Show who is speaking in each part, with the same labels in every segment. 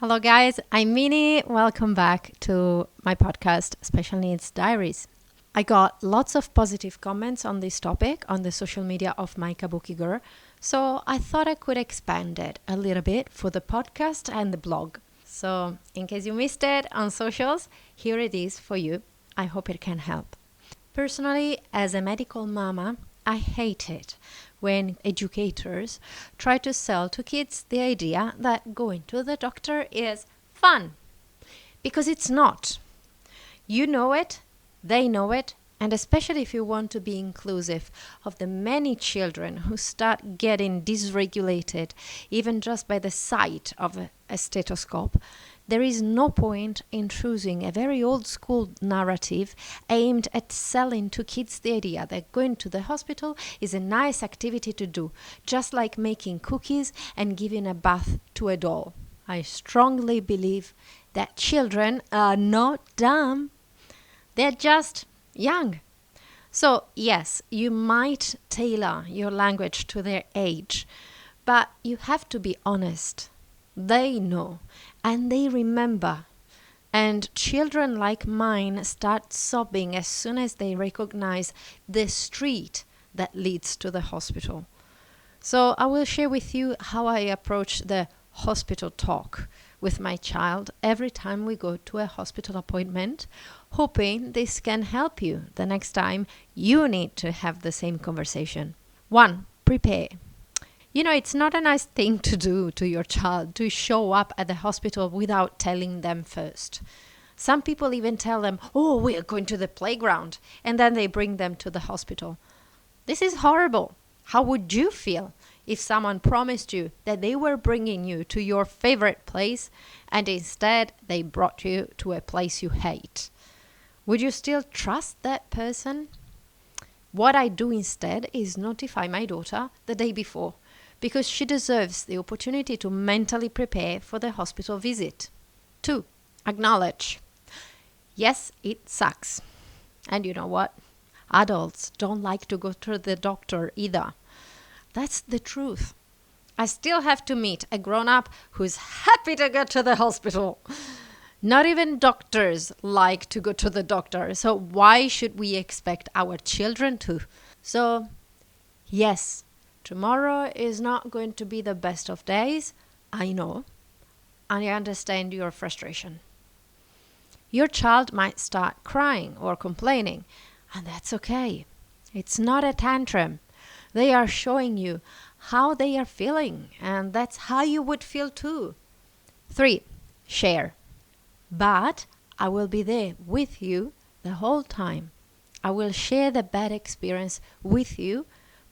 Speaker 1: Hello, guys. I'm Minie. Welcome back to my podcast, Special Needs Diaries. I got lots of positive comments on this topic on the social media of my Kabuki girl, so I thought I could expand it a little bit for the podcast and the blog. So, in case you missed it on socials, here it is for you. I hope it can help. Personally, as a medical mama, I hate it when educators try to sell to kids the idea that going to the doctor is fun. Because it's not. You know it, they know it, and especially if you want to be inclusive of the many children who start getting dysregulated even just by the sight of a stethoscope, there is no point in choosing a very old school narrative aimed at selling to kids the idea that going to the hospital is a nice activity to do, just like making cookies and giving a bath to a doll. I strongly believe that children are not dumb. They're just young. So, yes, you might tailor your language to their age, but you have to be honest. They know and they remember. And children like mine start sobbing as soon as they recognize the street that leads to the hospital. So I will share with you how I approach the hospital talk with my child every time we go to a hospital appointment, hoping this can help you the next time you need to have the same conversation. 1. Prepare. It's not a nice thing to do to your child to show up at the hospital without telling them first. Some people even tell them, "Oh, we are going to the playground," and then they bring them to the hospital. This is horrible. How would you feel if someone promised you that they were bringing you to your favorite place and instead they brought you to a place you hate? Would you still trust that person? What I do instead is notify my daughter the day before, because she deserves the opportunity to mentally prepare for the hospital visit. 2. Acknowledge. Yes, it sucks. And you know what? Adults don't like to go to the doctor either. That's the truth. I still have to meet a grown-up who's happy to go to the hospital. Not even doctors like to go to the doctor, so why should we expect our children to? So, yes, tomorrow is not going to be the best of days. I know. I understand your frustration. Your child might start crying or complaining, and that's okay. It's not a tantrum. They are showing you how they are feeling, and that's how you would feel too. 3. Share. But I will be there with you the whole time. I will share the bad experience with you,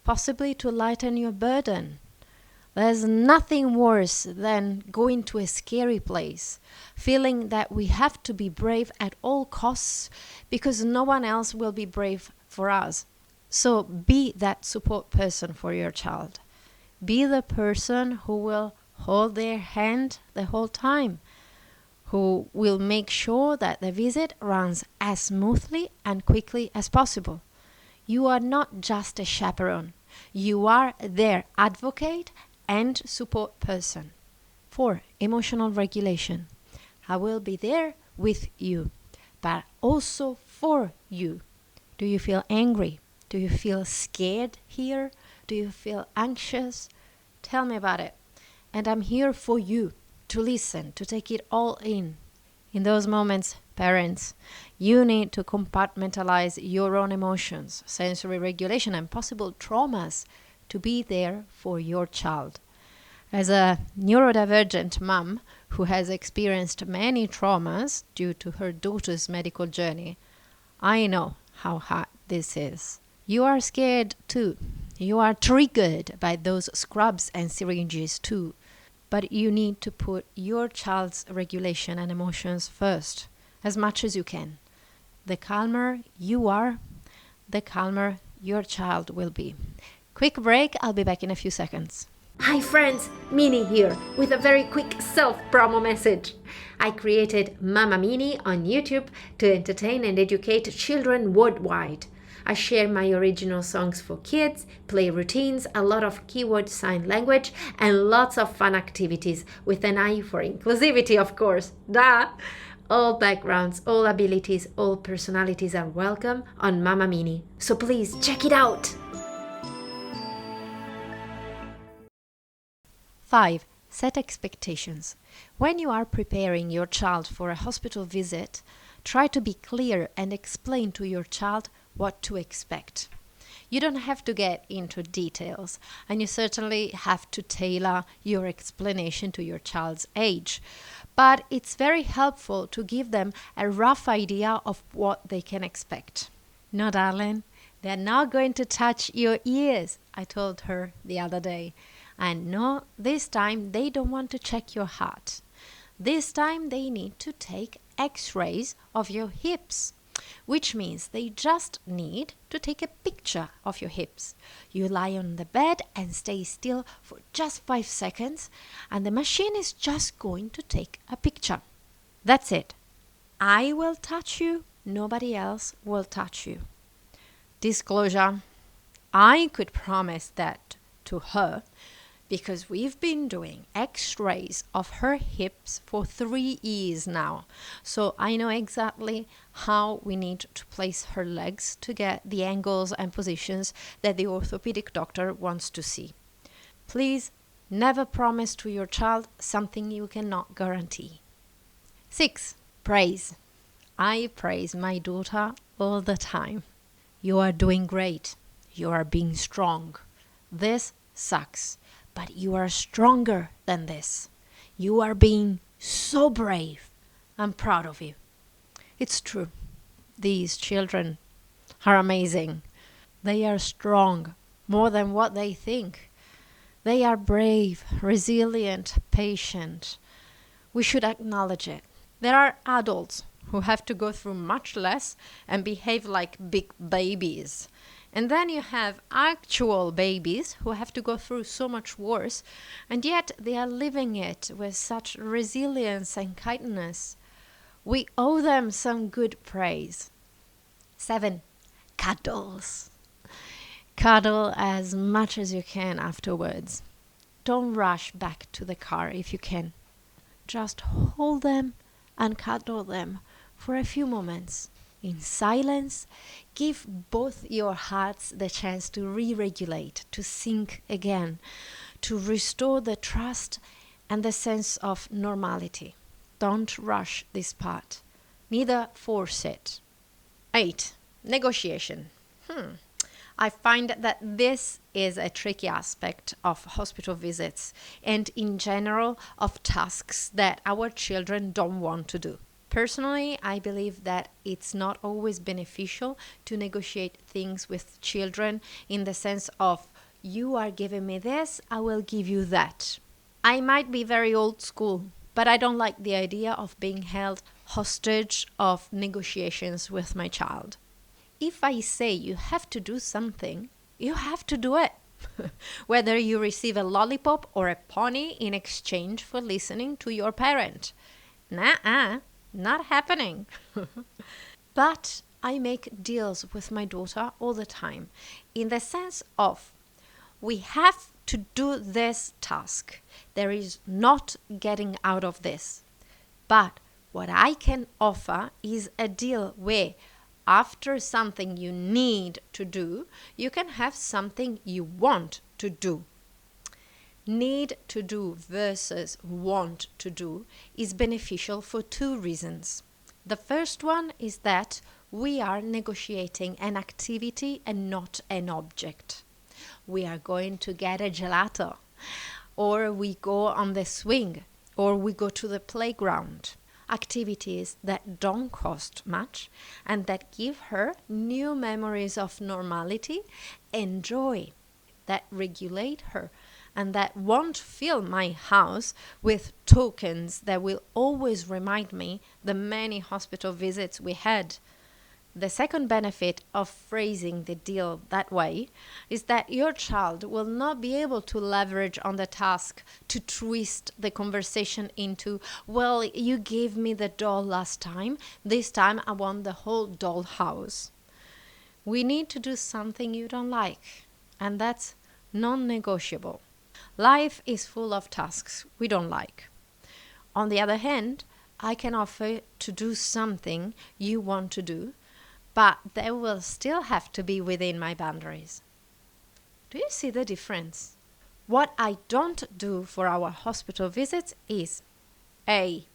Speaker 1: possibly to lighten your burden. There's nothing worse than going to a scary place, feeling that we have to be brave at all costs because no one else will be brave for us. So be that support person for your child. Be the person who will hold their hand the whole time, who will make sure that the visit runs as smoothly and quickly as possible. You are not just a chaperone. You are their advocate and support person. 4. Emotional regulation. I will be there with you, but also for you. Do you feel angry? Do you feel scared here? Do you feel anxious? Tell me about it. And I'm here for you to listen, to take it all in. In those moments, parents, you need to compartmentalize your own emotions, sensory regulation, and possible traumas to be there for your child. As a neurodivergent mom who has experienced many traumas due to her daughter's medical journey, I know how hard this is. You are scared too. You are triggered by those scrubs and syringes too. But you need to put your child's regulation and emotions first, as much as you can. The calmer you are, the calmer your child will be. Quick break, I'll be back in a few seconds.
Speaker 2: Hi friends, Minie here with a very quick self-promo message. I created Mama Minie on YouTube to entertain and educate children worldwide. I share my original songs for kids, play routines, a lot of keyword sign language, and lots of fun activities with an eye for inclusivity, of course. Duh! All backgrounds, all abilities, all personalities are welcome on Mama Minie. So please check it out!
Speaker 1: 5. Set expectations. When you are preparing your child for a hospital visit, try to be clear and explain to your child what to expect. You don't have to get into details, and you certainly have to tailor your explanation to your child's age. But it's very helpful to give them a rough idea of what they can expect. No, darling, they're not going to touch your ears, I told her the other day. And no, this time they don't want to check your heart. This time they need to take x-rays of your hips, which means they just need to take a picture of your hips. You lie on the bed and stay still for just 5 seconds, and the machine is just going to take a picture. That's it. I will touch you, nobody else will touch you. Disclosure, I could promise that to her because we've been doing x-rays of her hips for 3 years now. So I know exactly how we need to place her legs to get the angles and positions that the orthopedic doctor wants to see. Please never promise to your child something you cannot guarantee. 6. Praise. I praise my daughter all the time. You are doing great. You are being strong. This sucks. But you are stronger than this. You are being so brave. I'm proud of you. It's true. These children are amazing. They are strong, more than what they think. They are brave, resilient, patient. We should acknowledge it. There are adults who have to go through much less and behave like big babies. And then you have actual babies who have to go through so much worse, and yet they are living it with such resilience and kindness. We owe them some good praise. 7. Cuddles. Cuddle as much as you can afterwards. Don't rush back to the car if you can. Just hold them and cuddle them for a few moments. In silence, give both your hearts the chance to re-regulate, to sync again, to restore the trust and the sense of normality. Don't rush this part. Neither force it. 8. Negotiation. I find that this is a tricky aspect of hospital visits and in general of tasks that our children don't want to do. Personally, I believe that it's not always beneficial to negotiate things with children in the sense of, you are giving me this, I will give you that. I might be very old school, but I don't like the idea of being held hostage of negotiations with my child. If I say you have to do something, you have to do it. Whether you receive a lollipop or a pony in exchange for listening to your parent. Nuh-uh. Not happening. But I make deals with my daughter all the time in the sense of, we have to do this task. There is not getting out of this. But what I can offer is a deal where after something you need to do, you can have something you want to do. Need to do versus want to do is beneficial for 2 reasons. The first one is that we are negotiating an activity and not an object. We are going to get a gelato, or we go on the swing, or we go to the playground. Activities that don't cost much and that give her new memories of normality and joy, that regulate her and that won't fill my house with tokens that will always remind me the many hospital visits we had. The second benefit of phrasing the deal that way is that your child will not be able to leverage on the task to twist the conversation into, well, you gave me the doll last time, this time I want the whole doll house. We need to do something you don't like, and that's non-negotiable. Life is full of tasks we don't like. On the other hand, I can offer to do something you want to do, but they will still have to be within my boundaries. Do you see the difference? What I don't do for our hospital visits is A.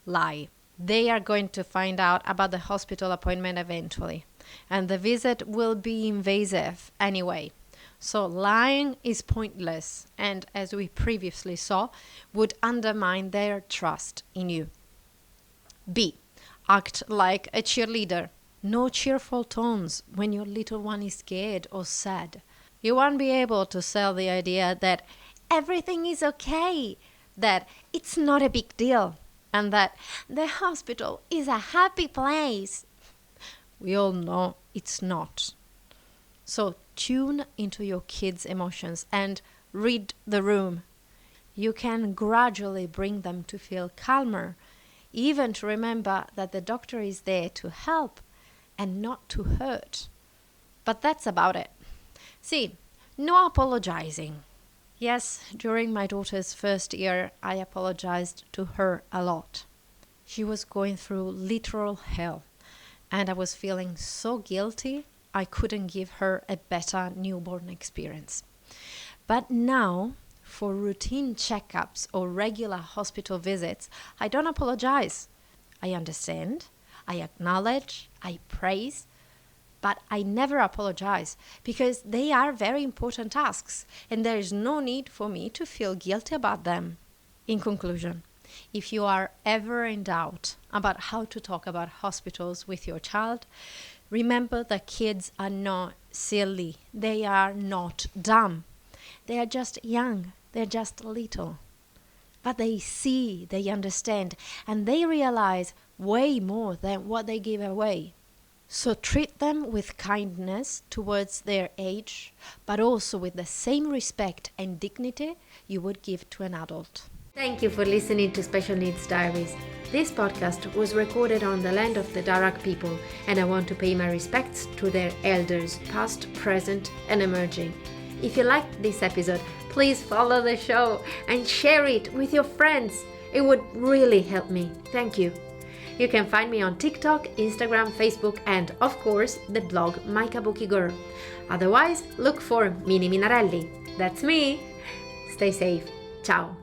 Speaker 1: Lie. They are going to find out about the hospital appointment eventually, and the visit will be invasive anyway. So lying is pointless and, as we previously saw, would undermine their trust in you. B. Act like a cheerleader. No cheerful tones when your little one is scared or sad. You won't be able to sell the idea that everything is okay, that it's not a big deal, and that the hospital is a happy place. We all know it's not. So tune into your kids' emotions and read the room. You can gradually bring them to feel calmer, even to remember that the doctor is there to help and not to hurt. But that's about it. See, no apologizing. Yes, during my daughter's first year, I apologized to her a lot. She was going through literal hell, and I was feeling so guilty I couldn't give her a better newborn experience. But now, for routine checkups or regular hospital visits, I don't apologize. I understand, I acknowledge, I praise, but I never apologize because they are very important tasks and there is no need for me to feel guilty about them. In conclusion, if you are ever in doubt about how to talk about hospitals with your child, remember that kids are not silly. They are not dumb. They are just young. They're just little. But they see, they understand, and they realize way more than what they give away. So treat them with kindness towards their age, but also with the same respect and dignity you would give to an adult.
Speaker 2: Thank you for listening to Special Needs Diaries. This podcast was recorded on the land of the Darak people, and I want to pay my respects to their elders, past, present, and emerging. If you liked this episode, please follow the show and share it with your friends. It would really help me. Thank you. You can find me on TikTok, Instagram, Facebook, and, of course, the blog My Kabuki Girl. Otherwise, look for Minie Minarelli. That's me. Stay safe. Ciao.